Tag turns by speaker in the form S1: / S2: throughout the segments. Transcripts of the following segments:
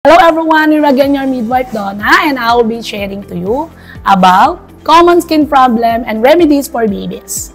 S1: Hello everyone, we're again your midwife Donna and I will be sharing to you about common skin problem and remedies for babies.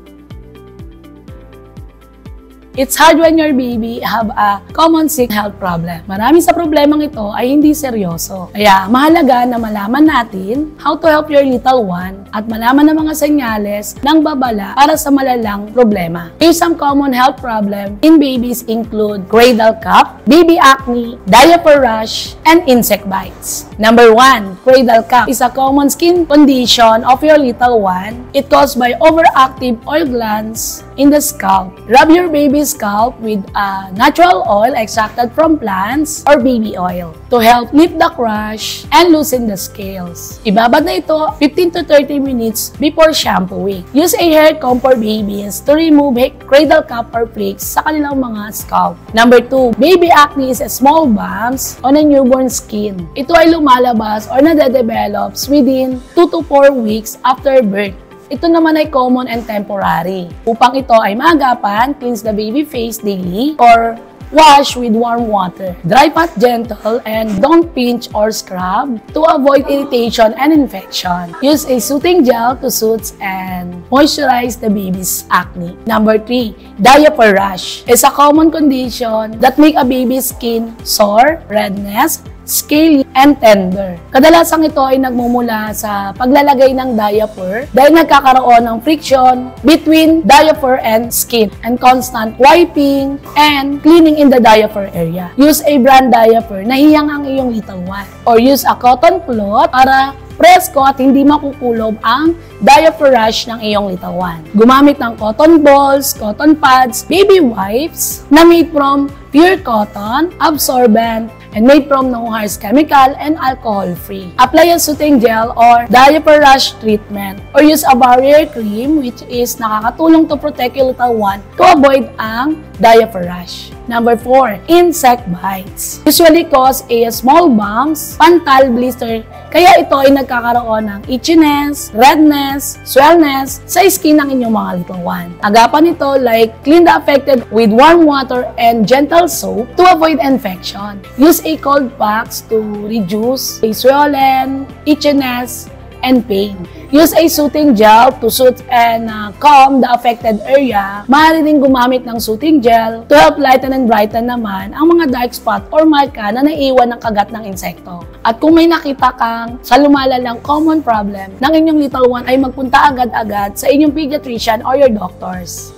S1: It's hard when your baby have a common skin health problem. Marami sa problemang ito ay hindi seryoso. Kaya mahalaga na malaman natin how to help your little one at malaman ang mga senyales ng babala para sa malalang problema. Here's some common health problem in babies include cradle cough, baby acne, diaper rash, and insect bites. Number 1, cradle cough is a common skin condition of your little one. It caused by overactive oil glands in the scalp. Rub your baby's scalp with a natural oil extracted from plants or baby oil to help lift the crush and loosen the scales. Ibabad na ito 15 to 30 minutes before shampooing. Use a hair comb for babies to remove cradle cough or flakes sa kanilang mga scalp. Number 2, baby acne is a small bumps on a newborn skin. Ito ay lumalabas or nade-develops within 2 to 4 weeks after birth. Ito naman ay common and temporary. Upang ito ay maagapan, cleanse the baby face daily or wash with warm water. Dry pat gentle and don't pinch or scrub to avoid irritation and infection. Use a soothing gel to soothe and moisturize the baby's acne. Number 3, diaper rash is a common condition that make a baby's skin sore, redness, scaly, and tender. Kadalasang ito ay nagmumula sa paglalagay ng diaper dahil nagkakaroon ng friction between diaper and skin and constant wiping and cleaning in the diaper area. Use a brand diaper na hiyang ang iyong little one or use a cotton cloth para presko at hindi makukulob ang diaper rash ng iyong little one. Gumamit ng cotton balls, cotton pads, baby wipes na made from pure cotton, absorbent, and made from no harsh chemical and alcohol-free. Apply a soothing gel or diaper rash treatment or use a barrier cream which is nakakatulong to protect your little one to avoid ang diaper rash. Number 4, insect bites. Usually cause a small bumps, pantal, blister, kaya ito ay nagkakaroon ng itchiness, redness, swellness sa skin ng inyong mga little one. Agapan ito like clean the affected with warm water and gentle soap to avoid infection. Use a cold packs to reduce a swollen, itchiness, and pain. Use a soothing gel to soothe and calm the affected area. Maaari din gumamit ng soothing gel to help lighten and brighten naman ang mga dark spot or marka na naiwan ng kagat ng insekto. At kung may nakita kang sa lumalalang common problem ng inyong little one ay magpunta agad-agad sa inyong pediatrician or your doctors.